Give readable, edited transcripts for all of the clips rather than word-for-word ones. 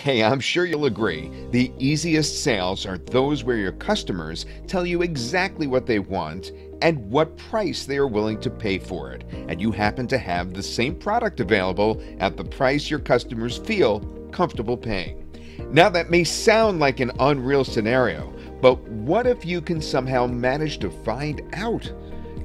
Hey, I'm sure you'll agree, the easiest sales are those where your customers tell you exactly what they want and what price they are willing to pay for it, and you happen to have the same product available at the price your customers feel comfortable paying. Now, that may sound like an unreal scenario, but what if you can somehow manage to find out?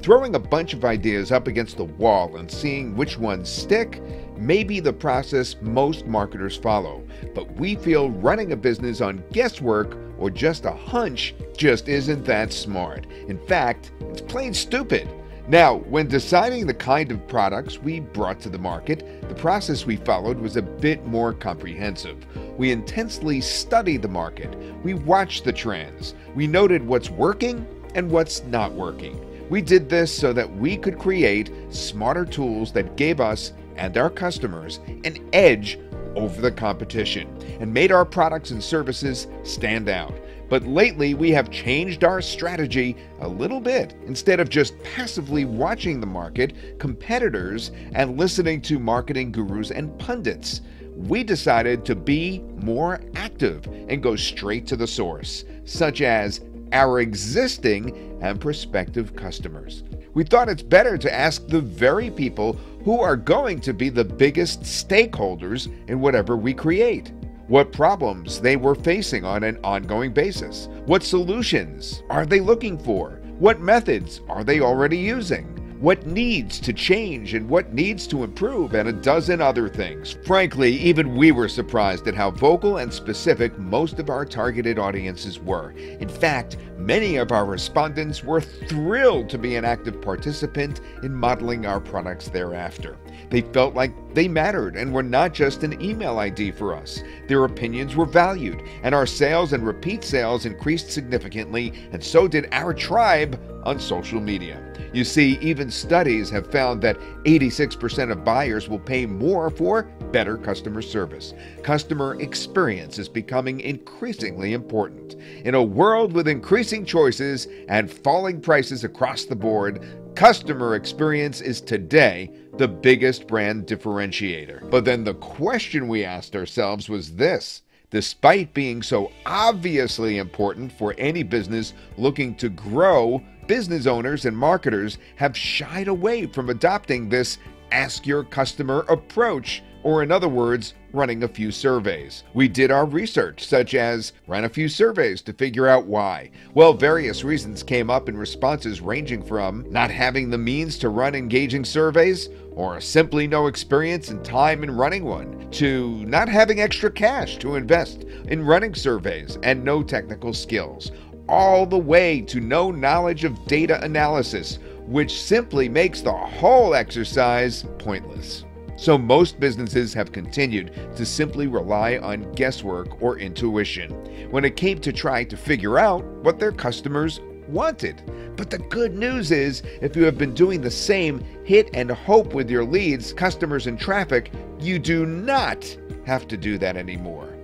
Throwing a bunch of ideas up against the wall and seeing which ones stick may be the process most marketers follow, but we feel running a business on guesswork or just a hunch just isn't that smart. In fact, it's plain stupid. Now, when deciding the kind of products we brought to the market, the process we followed was a bit more comprehensive. We intensely studied the market, we watched the trends, we noted what's working and what's not working. We did this so that we could create smarter tools that gave us and our customers an edge over the competition and made our products and services stand out. But lately, we have changed our strategy a little bit. Instead of just passively watching the market, competitors, and listening to marketing gurus and pundits, we decided to be more active and go straight to the source, such as our existing and prospective customers. We thought it's better to ask the very people who are going to be the biggest stakeholders in whatever we create. What problems they were facing on an ongoing basis. What solutions are they looking for? What methods are they already using? What needs to change and what needs to improve, and a dozen other things. Frankly, even we were surprised at how vocal and specific most of our targeted audiences were. In fact, many of our respondents were thrilled to be an active participant in modeling our products thereafter. They felt like they mattered and were not just an email ID for us. Their opinions were valued, and our sales and repeat sales increased significantly, and so did our tribe on social media. You see, even studies have found that 86% of buyers will pay more for better customer service. Customer experience is becoming increasingly important. In a world with increasing choices and falling prices across the board, customer experience is today the biggest brand differentiator. But then the question we asked ourselves was this: despite being so obviously important for any business looking to grow, business owners and marketers have shied away from adopting this ask your customer approach, or in other words, running a few surveys. We did our research, such as ran a few surveys to figure out why. Well, various reasons came up in responses ranging from not having the means to run engaging surveys, or simply no experience and time in running one, to not having extra cash to invest in running surveys and no technical skills, all the way to no knowledge of data analysis, which simply makes the whole exercise pointless. So most businesses have continued to simply rely on guesswork or intuition when it came to trying to figure out what their customers wanted. But the good news is, if you have been doing the same hit and hope with your leads, customers, and traffic, you do not have to do that anymore.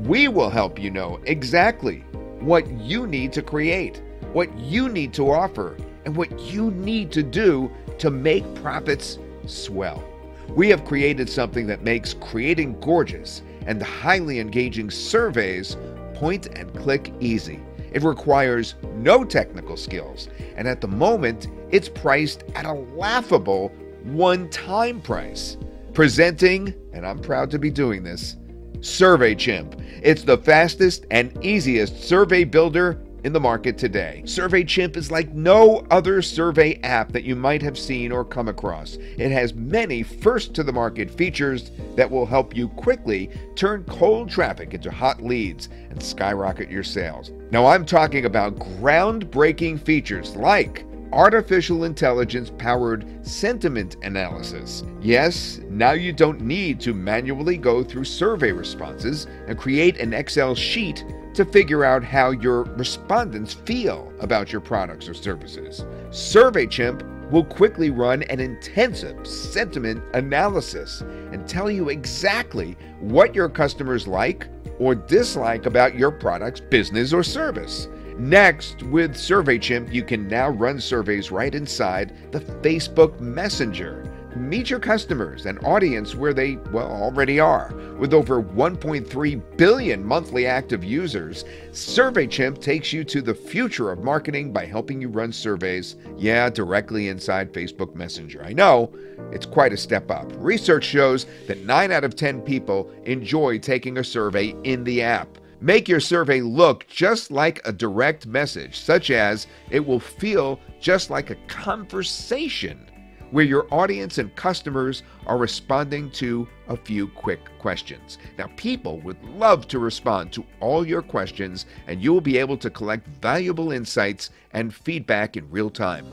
We will help you know exactly what you need to create, what you need to offer, and what you need to do to make profits swell. We have created something that makes creating gorgeous and highly engaging surveys point and click easy. It requires no technical skills, and at the moment, it's priced at a laughable one-time price. Presenting, and I'm proud to be doing this, SurveyChimp. It's the fastest and easiest survey builder in the market today. SurveyChimp is like no other survey app that you might have seen or come across. It has many first-to-the-market features that will help you quickly turn cold traffic into hot leads and skyrocket your sales. Now, I'm talking about groundbreaking features like artificial intelligence-powered sentiment analysis. Yes, now you don't need to manually go through survey responses and create an Excel sheet to figure out how your respondents feel about your products or services. SurveyChimp will quickly run an intensive sentiment analysis and tell you exactly what your customers like or dislike about your products, business, or service. Next, with SurveyChimp, you can now run surveys right inside the Facebook Messenger. Meet your customers and audience where they, already are. With over 1.3 billion monthly active users, SurveyChimp takes you to the future of marketing by helping you run surveys, directly inside Facebook Messenger. I know, it's quite a step up. Research shows that 9 out of 10 people enjoy taking a survey in the app. Make your survey look just like a direct message, such as it will feel just like a conversation, where your audience and customers are responding to a few quick questions. Now, people would love to respond to all your questions, and you will be able to collect valuable insights and feedback in real time.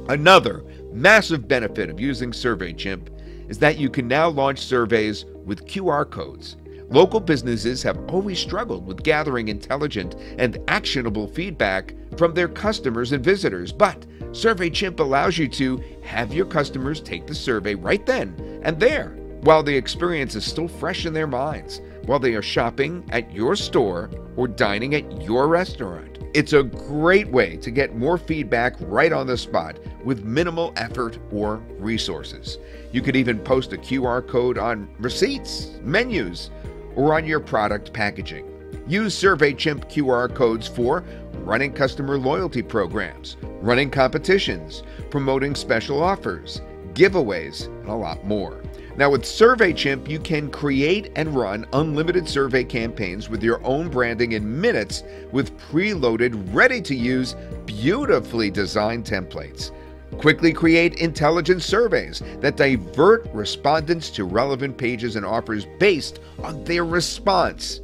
Another massive benefit of using SurveyChimp is that you can now launch surveys with QR codes. Local businesses have always struggled with gathering intelligent and actionable feedback from their customers and visitors, but SurveyChimp allows you to have your customers take the survey right then and there, while the experience is still fresh in their minds, while they are shopping at your store or dining at your restaurant. It's a great way to get more feedback right on the spot with minimal effort or resources. You could even post a QR code on receipts, menus, or on your product packaging. Use SurveyChimp QR codes for running customer loyalty programs, running competitions, promoting special offers, giveaways, and a lot more. Now with SurveyChimp, you can create and run unlimited survey campaigns with your own branding in minutes with preloaded, ready-to-use, beautifully designed templates. Quickly create intelligent surveys that divert respondents to relevant pages and offers based on their response.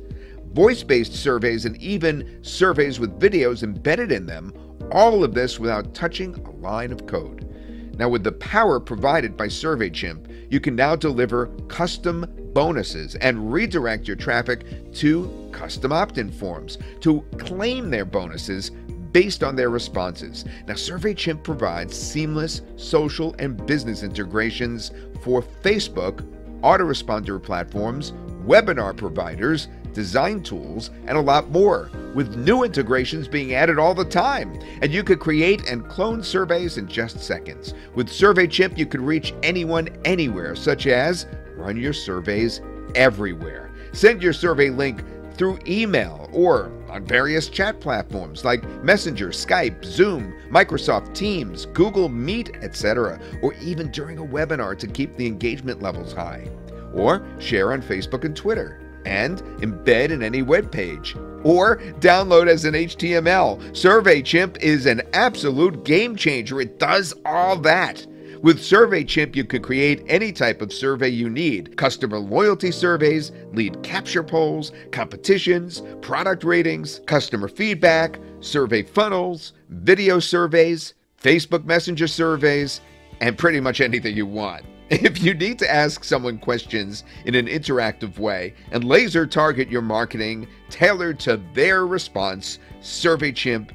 Voice-based surveys and even surveys with videos embedded in them, all of this without touching a line of code. Now with the power provided by SurveyChimp, you can now deliver custom bonuses and redirect your traffic to custom opt-in forms to claim their bonuses based on their responses. Now, SurveyChimp provides seamless social and business integrations for Facebook, Autoresponder platforms, webinar providers, design tools, and a lot more, with new integrations being added all the time. And you could create and clone surveys in just seconds. With SurveyChimp, you could reach anyone, anywhere, such as run your surveys everywhere. Send your survey link through email or on various chat platforms like Messenger, Skype, Zoom, Microsoft Teams, Google Meet, etc., or even during a webinar to keep the engagement levels high. Or share on Facebook and Twitter, and embed in any web page, or download as an HTML. SurveyChimp is an absolute game changer. It does all that. With SurveyChimp, you can create any type of survey you need. Customer loyalty surveys, lead capture polls, competitions, product ratings, customer feedback, survey funnels, video surveys, Facebook Messenger surveys, and pretty much anything you want. If you need to ask someone questions in an interactive way and laser target your marketing tailored to their response, SurveyChimp,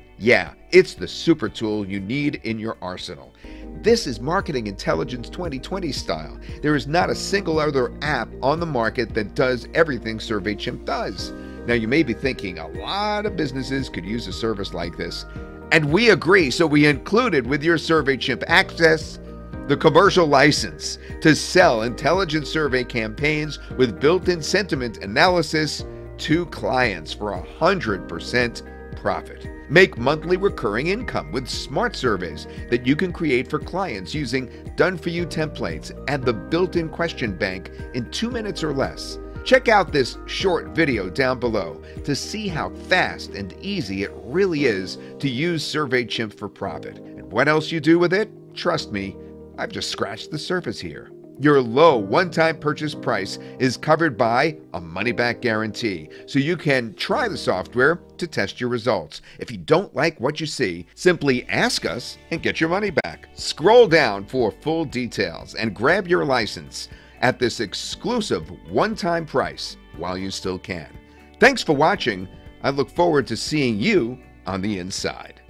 it's the super tool you need in your arsenal. This is Marketing Intelligence 2020 style. There is not a single other app on the market that does everything SurveyChimp does. Now you may be thinking a lot of businesses could use a service like this, and we agree, so we included with your SurveyChimp access the commercial license to sell intelligent survey campaigns with built-in sentiment analysis to clients for 100% profit. Make monthly recurring income with smart surveys that you can create for clients using done-for-you templates and the built-in question bank in 2 minutes or less. Check out this short video down below to see how fast and easy it really is to use SurveyChimp for profit. And what else you do with it? Trust me, I've just scratched the surface here. Your low one-time purchase price is covered by a money-back guarantee, so you can try the software to test your results. If you don't like what you see, simply ask us and get your money back. Scroll down for full details and grab your license at this exclusive one-time price while you still can. Thanks for watching. I look forward to seeing you on the inside.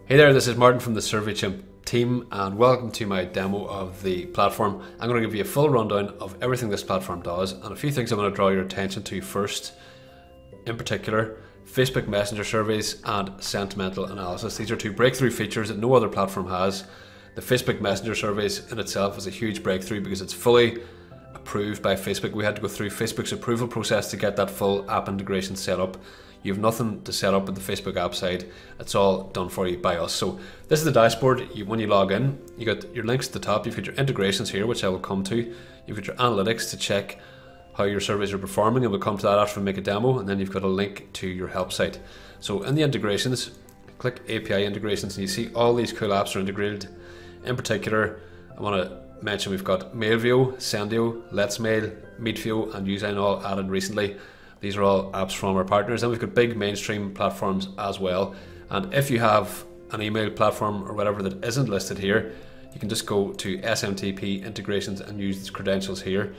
Hey there, this is Martin from the SurveyChimp team and welcome to my demo of the platform. I'm going to give you a full rundown of everything this platform does and a few things I'm going to draw your attention to first. In particular, Facebook Messenger surveys, and sentimental analysis. These are 2 breakthrough features that no other platform has. The Facebook Messenger surveys in itself is a huge breakthrough because it's fully approved by Facebook. We had to go through Facebook's approval process to get that full app integration set up. You have nothing to set up with the Facebook app side. It's all done for you by us. So this is the dashboard. When you log in, you got your links at the top. You've got your integrations here, which I will come to. You've got your analytics to check how your surveys are performing, and we'll come to that after we make a demo. And then you've got a link to your help site. So in the integrations, click API integrations, and you see all these cool apps are integrated. In particular, I want to mention we've got Mailvio, Sendio, Let's Mail, Meetvio, and Usign all added recently. These are all apps from our partners, and we've got big mainstream platforms as well. And if you have an email platform or whatever that isn't listed here, you can just go to SMTP integrations and use the credentials here.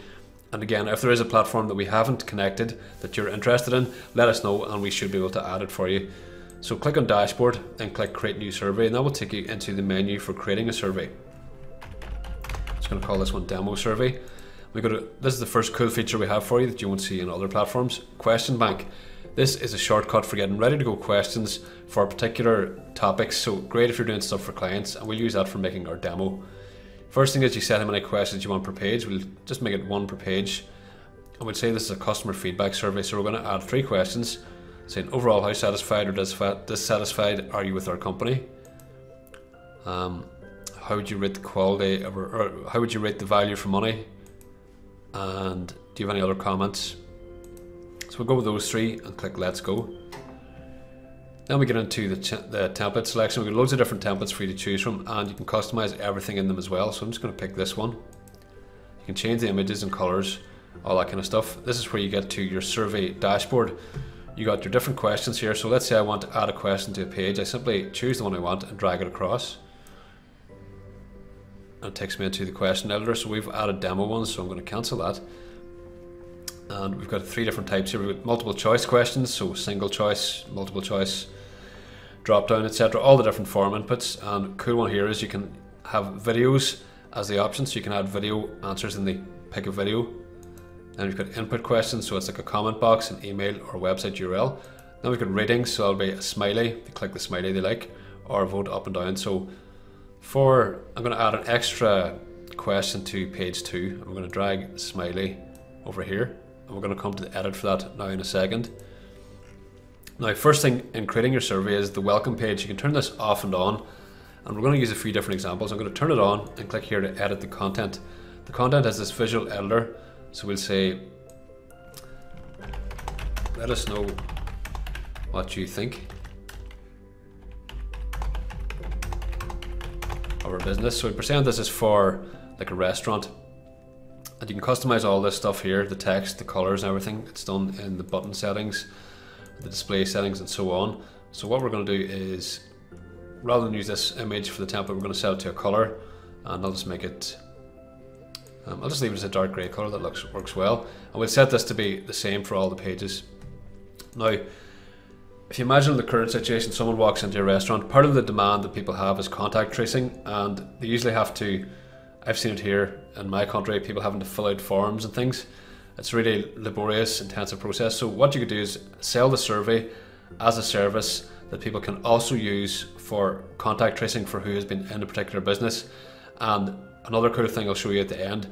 And again, if there is a platform that we haven't connected that you're interested in, let us know and we should be able to add it for you. So click on dashboard and click create new survey, and that will take you into the menu for creating a survey. I'm just going to call this one demo survey. This is the first cool feature we have for you that you won't see in other platforms. Question bank. This is a shortcut for getting ready to go questions for particular topics. So great if you're doing stuff for clients, and we'll use that for making our demo. First thing is you set how many questions you want per page. We'll just make it 1 per page. And we'll say this is a customer feedback survey. So we're going to add 3 questions saying overall, how satisfied or dissatisfied are you with our company? How would you rate the quality or how would you rate the value for money? And do you have any other comments? So we'll go with those 3 and click let's go. Then we get into the template selection. We've got loads of different templates for you to choose from, and you can customize everything in them as well. So I'm just going to pick this one. You can change the images and colors, all that kind of stuff. This is where you get to your survey dashboard. You got your different questions here. So let's say I want to add a question to a page. I simply choose the one I want and drag it across. And it takes me into the question editor. So we've added demo ones, so I'm going to cancel that. And we've got 3 different types here. We've got multiple choice questions, so single choice, multiple choice, drop down, etc. All the different form inputs. And cool one here is you can have videos as the option, so you can add video answers in the pick a video. Then we've got input questions, so it's like a comment box, an email or website URL. Then we've got ratings, so it'll be a smiley. They click the smiley they like, or vote up and down. So I'm going to add an extra question to page 2. I'm going to drag smiley over here, and we're going to come to the edit for that now in a second. Now, first thing in creating your survey is the welcome page. You can turn this off and on, and we're going to use a few different examples. I'm going to turn it on and click here to edit the content. The content has this visual editor, so we'll say, let us know what you think of our business. So we pretend this is for like a restaurant, and you can customize all this stuff here, the text, the colors and everything. It's done in the button settings, the display settings and so on. So what we're going to do is, rather than use this image for the template, we're going to set it to a color, and I'll just make it I'll just leave it as a dark grey colour. That works well, and we'll set this to be the same for all the pages. Now, if you imagine the current situation, someone walks into a restaurant, part of the demand that people have is contact tracing, and they usually have to, I've seen it here in my country, people having to fill out forms and things. It's a really laborious, intensive process. So what you could do is sell the survey as a service that people can also use for contact tracing for who has been in a particular business. And another cool thing I'll show you at the end,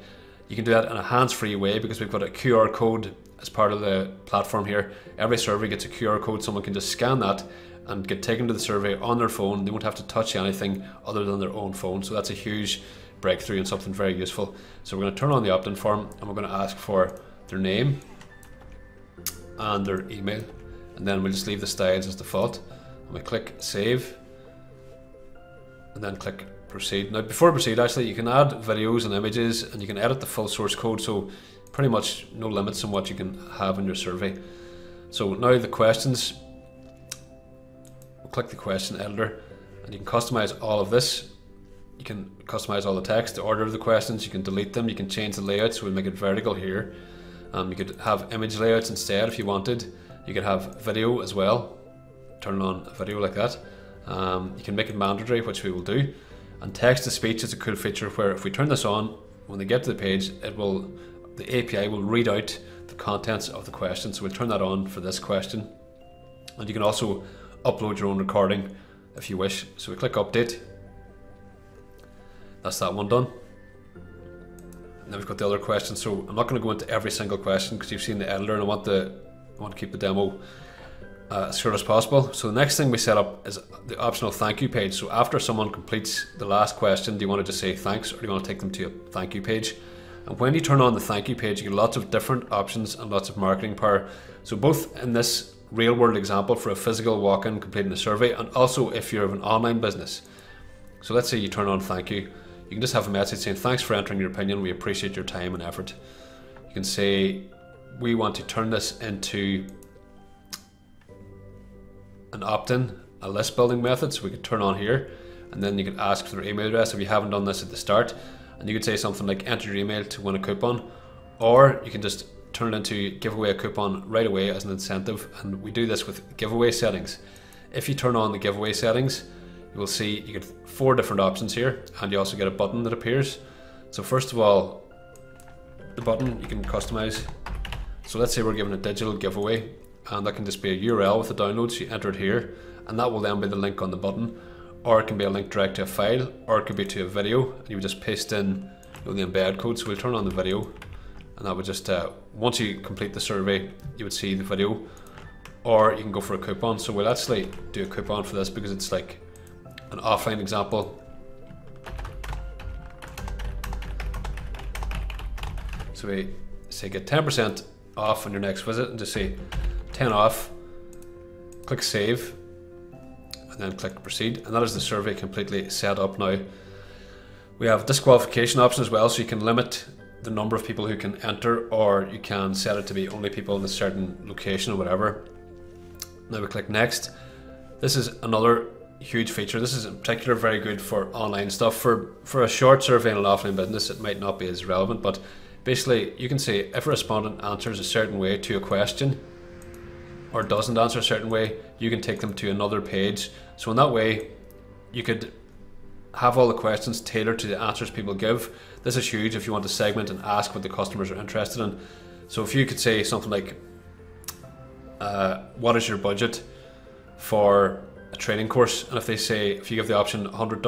you can do that in a hands-free way because we've got a QR code as part of the platform here. Every survey gets a QR code. Someone can just scan that and get taken to the survey on their phone. They won't have to touch anything other than their own phone. So that's a huge breakthrough and something very useful. So we're going to turn on the opt-in form, and we're going to ask for their name and their email, and then we'll just leave the styles as default, and we click save and then click proceed. Now before I proceed, actually you can add videos and images, and you can edit the full source code, so pretty much no limits on what you can have in your survey. So now the questions, we'll click the question editor, and you can customize all of this. You can customize all the text, the order of the questions, you can delete them, you can change the layout, so we'll make it vertical here. You could have image layouts instead if you wanted. You could have video as well, turn on a video like that. You can make it mandatory, which we will do. And text to speech is a cool feature where if we turn this on, when they get to the page, the API will read out the contents of the question. So we'll turn that on for this question. And you can also upload your own recording if you wish. So we click update. That's that one done. And then we've got the other question. So I'm not going to go into every single question because you've seen the editor, and I want to keep the demo as short as possible. So the next thing we set up is the optional thank you page. So after someone completes the last question, do you want to just say thanks, or do you want to take them to a thank you page? And when you turn on the thank you page, you get lots of different options and lots of marketing power. So both in this real world example for a physical walk-in completing a survey, and also if you're an online business. So let's say you turn on thank you. You can just have a message saying thanks for entering your opinion, we appreciate your time and effort. You can say we want to turn this into an opt-in, a list building method, so we could turn on here, and then you can ask for their email address if you haven't done this at the start, and you could say something like enter your email to win a coupon, or you can just turn it into give away a coupon right away as an incentive. And we do this with giveaway settings. If you turn on the giveaway settings, you will see you get 4 different options here, and you also get a button that appears. So first of all, the button you can customize. So let's say we're giving a digital giveaway, and that can just be a URL with a download, so you enter it here, and that will then be the link on the button, or it can be a link direct to a file, or it could be to a video, and you would just paste in the embed code. So we'll turn on the video, and that would just, once you complete the survey, you would see the video, or you can go for a coupon. So we'll actually do a coupon for this because it's like an offline example. So we say get 10% off on your next visit, and just say 10 off, click save, and then click proceed, and that is the survey completely set up now. We have disqualification option as well, so you can limit the number of people who can enter, or you can set it to be only people in a certain location or whatever. Now we click next. This is another huge feature. This is in particular very good for online stuff. For a short survey in an offline business, it might not be as relevant, but basically you can say if a respondent answers a certain way to a question, or doesn't answer a certain way, you can take them to another page. So in that way, you could have all the questions tailored to the answers people give. This is huge if you want to segment and ask what the customers are interested in. So if you could say something like, what is your budget for a training course? And if they say, if you give the option $100,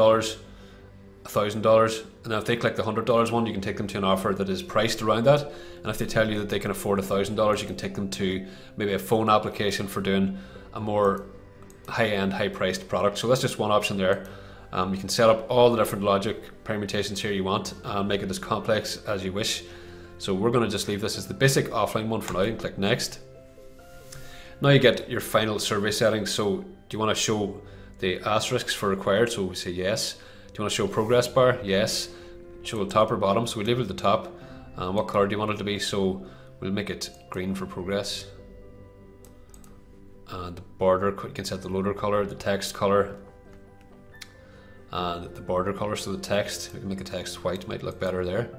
$1,000, and then if they click the $100 one, you can take them to an offer that is priced around that. And if they tell you that they can afford $1,000, you can take them to maybe a phone application for doing a more high-end, high-priced product. So that's just one option there. You can set up all the different logic permutations here you want and make it as complex as you wish. So we're going to just leave this as the basic offline one for now and click next. Now you get your final survey settings. So do you want to show the asterisks for required? So we say yes. Do you want to show progress bar? Yes. Show the top or bottom? So we leave it at the top. What color do you want it to be? So we'll make it green for progress. And the border, you can set the loader color, the text color, and the border color. So the text, we can make the text white, might look better there.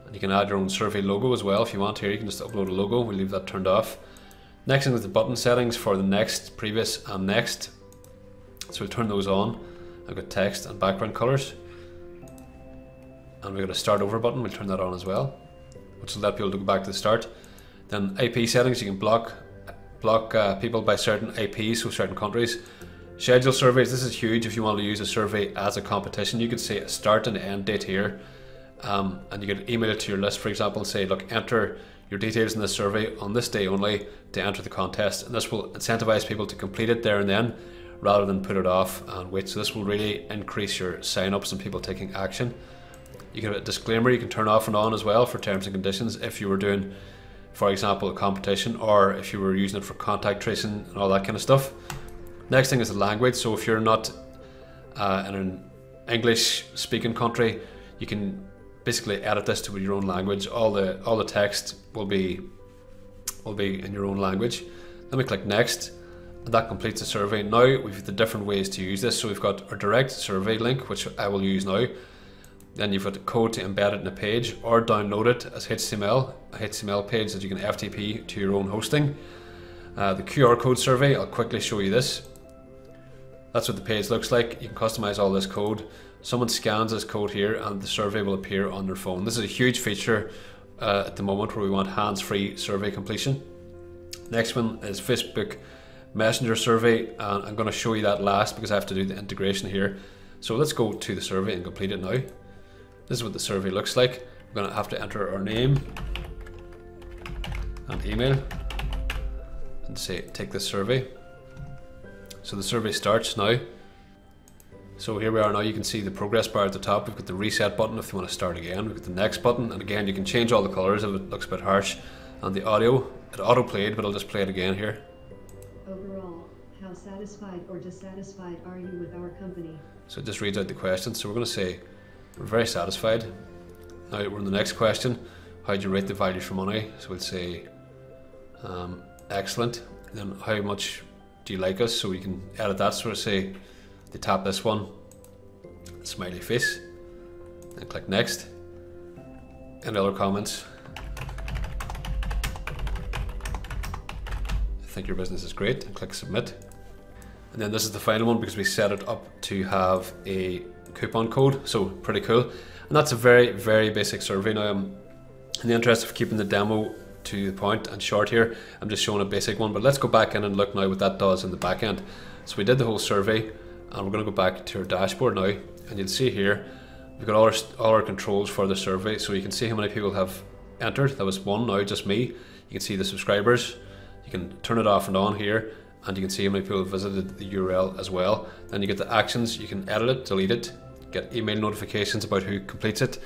And you can add your own survey logo as well if you want. Here you can just upload a logo. We'll leave that turned off. Next thing is the button settings for the next, previous, and next. So we'll turn those on. I've got text and background colors, and we've got a start over button. We'll turn that on as well, which will let people to go back to the start. Then IP settings, you can block people by certain IPs, so certain countries. Schedule surveys, this is huge if you want to use a survey as a competition. You could say a start and end date here, and you could email it to your list, for example, and say, look, enter your details in this survey on this day only to enter the contest, and this will incentivize people to complete it there and then, rather than put it off and wait. So this will really increase your sign-ups and people taking action. You can have a disclaimer you can turn off and on as well for terms and conditions if you were doing, for example, a competition, or if you were using it for contact tracing and all that kind of stuff. Next thing is the language. So if you're not in an English speaking country, you can basically edit this to your own language. All the text will be in your own language. Then we click next, and that completes the survey. Now we've the different ways to use this. So we've got our direct survey link, which I will use now. Then you've got the code to embed it in a page or download it as HTML, a HTML page that you can FTP to your own hosting. The QR code survey, I'll quickly show you this. That's what the page looks like. You can customize all this code. Someone scans this code here and the survey will appear on their phone. This is a huge feature at the moment where we want hands-free survey completion. Next one is Facebook Messenger survey, and I'm going to show you that last because I have to do the integration here. So let's go to the survey and complete it now. This is what the survey looks like. We're going to have to enter our name and email and say take this survey. So the survey starts now. So here we are now. You can see the progress bar at the top. We've got the reset button if you want to start again. We've got the next button, and again you can change all the colors if it looks a bit harsh. And the audio, it auto played, but I'll just play it again here. Overall, how satisfied or dissatisfied are you with our company? So it just reads out the question. So we're going to say we're very satisfied. Now we're on the next question. How do you rate the value for money? So we'll say excellent. And then how much do you like us? So we can edit that. So we'll say they tap this one, smiley face, and click next. Any other comments? I think your business is great, and click submit. And then this is the final one because we set it up to have a coupon code, so pretty cool. And that's a very, very basic survey. Now I'm in the interest of keeping the demo to the point and short here, I'm just showing a basic one, but let's go back in and look now what that does in the back end. So we did the whole survey, and we're going to go back to our dashboard now, and you'll see here we've got all our controls for the survey. So you can see how many people have entered. That was one, now just me. You can see the subscribers. You can turn it off and on here, and you can see how many people have visited the URL as well. Then you get the actions. You can edit it, delete it, get email notifications about who completes it,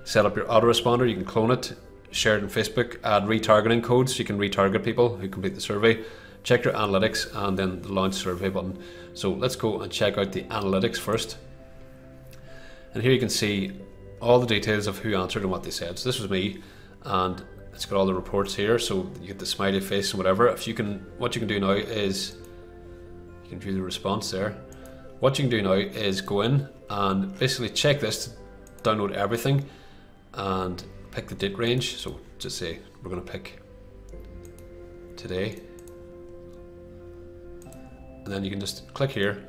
set up your autoresponder. You can clone it, share it on Facebook, add retargeting codes so you can retarget people who complete the survey, check your analytics, and then the launch survey button. So let's go and check out the analytics first. And here you can see all the details of who answered and what they said. So this was me, and it's got all the reports here. So you get the smiley face and whatever. What you can do now is you can view the response there. What you can do now is go in and basically check this to download everything and pick the date range. So just say we're going to pick today. And then you can just click here,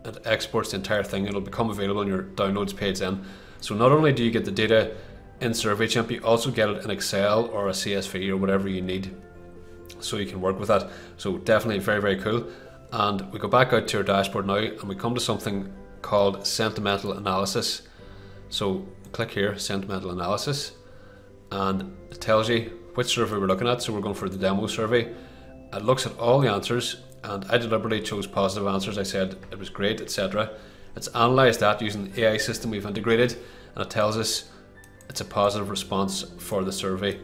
and it exports the entire thing. It'll become available on your downloads page then. So not only do you get the data in SurveyChimp, you also get it in Excel or a CSV or whatever you need, so you can work with that. So definitely very, very cool. And we go back out to our dashboard now, and we come to something called sentimental analysis. So click here, sentimental analysis, and it tells you which survey we're looking at. So we're going for the demo survey. It looks at all the answers, and I deliberately chose positive answers. I said it was great, etc. It's analysed that using the AI system we've integrated, and it tells us it's a positive response for the survey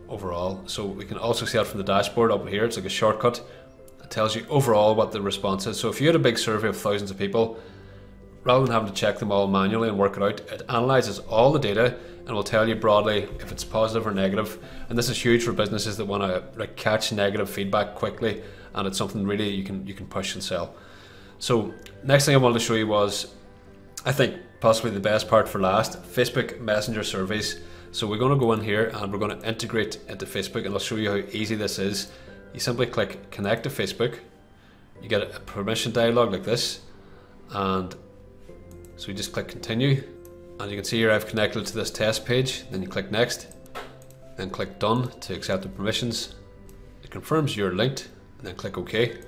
overall. So we can also see that from the dashboard up here. It's like a shortcut. It tells you overall what the response is. So if you had a big survey of thousands of people, rather than having to check them all manually and work it out, it analyzes all the data and will tell you broadly if it's positive or negative. And this is huge for businesses that want to catch negative feedback quickly, and it's something really you can push and sell. So next thing I wanted to show you was, I think possibly the best part for last, Facebook Messenger surveys. So we're going to go in here and we're going to integrate into Facebook, and I'll show you how easy this is. You simply click connect to Facebook. You get a permission dialog like this, and so you just click continue, and you can see here I've connected to this test page. Then you click next, then click done to accept the permissions. It confirms you're linked, and then click OK,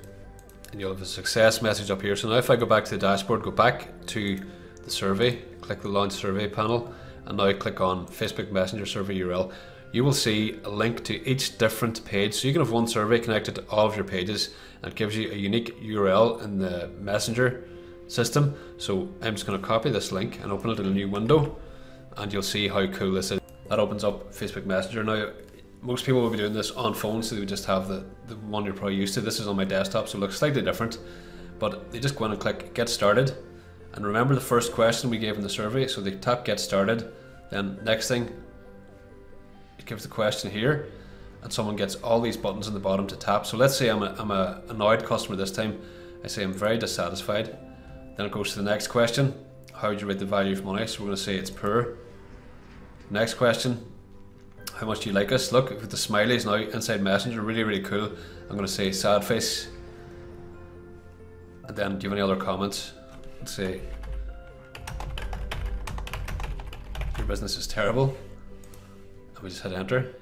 and you'll have a success message up here. So now if I go back to the dashboard, go back to the survey, click the launch survey panel, and now click on Facebook Messenger survey URL, you will see a link to each different page. So you can have one survey connected to all of your pages, and it gives you a unique URL in the Messenger system. So I'm just going to copy this link and open it in a new window, and you'll see how cool this is. That opens up Facebook Messenger. Now most people will be doing this on phones, so they would just have the one you're probably used to. This is on my desktop, so it looks slightly different, but they just go in and click get started. And remember the first question we gave in the survey, so they tap get started. Then next thing, it gives the question here, and someone gets all these buttons in the bottom to tap. So let's say I'm a annoyed customer this time. I say I'm very dissatisfied. Then it goes to the next question, how would you rate the value of money? So we're going to say it's poor. Next question, how much do you like us? Look, with the smileys now inside Messenger, really, really cool. I'm going to say sad face. And then do you have any other comments? Let's say your business is terrible. And we just hit enter.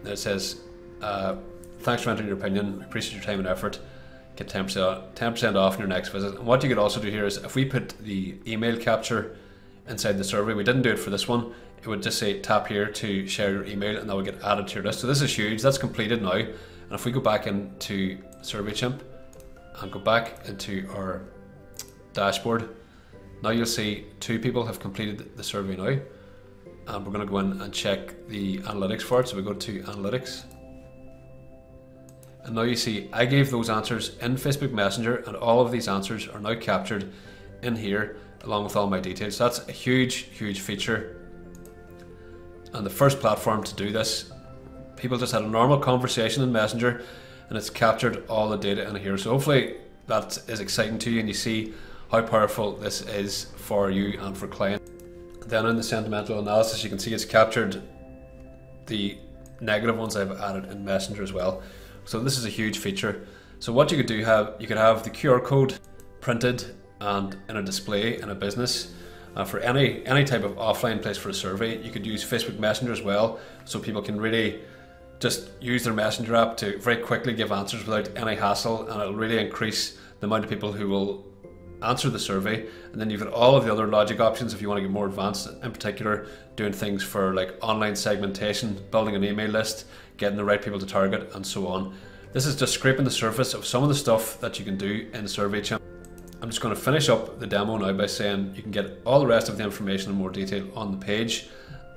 Then it says Thanks for entering your opinion. We appreciate your time and effort. Get 10% off in your next visit. And what you could also do here is if we put the email capture inside the survey, we didn't do it for this one, it would just say tap here to share your email and that would get added to your list. So this is huge, that's completed now. And if we go back into SurveyChimp and go back into our dashboard, now you'll see 2 people have completed the survey now. And we're going to go in and check the analytics for it. So we go to analytics. And now you see I gave those answers in Facebook Messenger and all of these answers are now captured in here along with all my details. So that's a huge feature. And the first platform to do this, people just had a normal conversation in Messenger and it's captured all the data in here. So hopefully that is exciting to you and you see how powerful this is for you and for clients. Then in the sentimental analysis, you can see it's captured the negative ones I've added in Messenger as well. So this is a huge feature. So what you could do, you could have the QR code printed and in a display in a business. For any type of offline place for a survey, you could use Facebook Messenger as well, so people can really just use their Messenger app to very quickly give answers without any hassle, and it'll really increase the amount of people who will answer the survey. And then you've got all of the other logic options if you want to get more advanced, in particular doing things for like online segmentation, building an email list, getting the right people to target, and so on. This is just scraping the surface of some of the stuff that you can do in SurveyChimp. I'm just going to finish up the demo now by saying you can get all the rest of the information in more detail on the page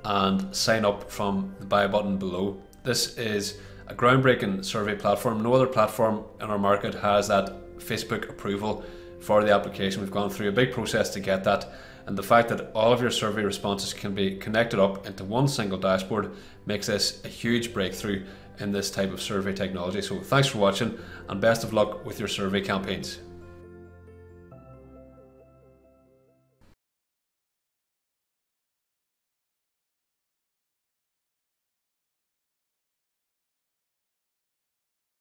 and sign up from the buy button below. This is a groundbreaking survey platform. No other platform in our market has that Facebook approval for the application. We've gone through a big process to get that, and the fact that all of your survey responses can be connected up into one single dashboard makes this a huge breakthrough in this type of survey technology. So thanks for watching and best of luck with your survey campaigns.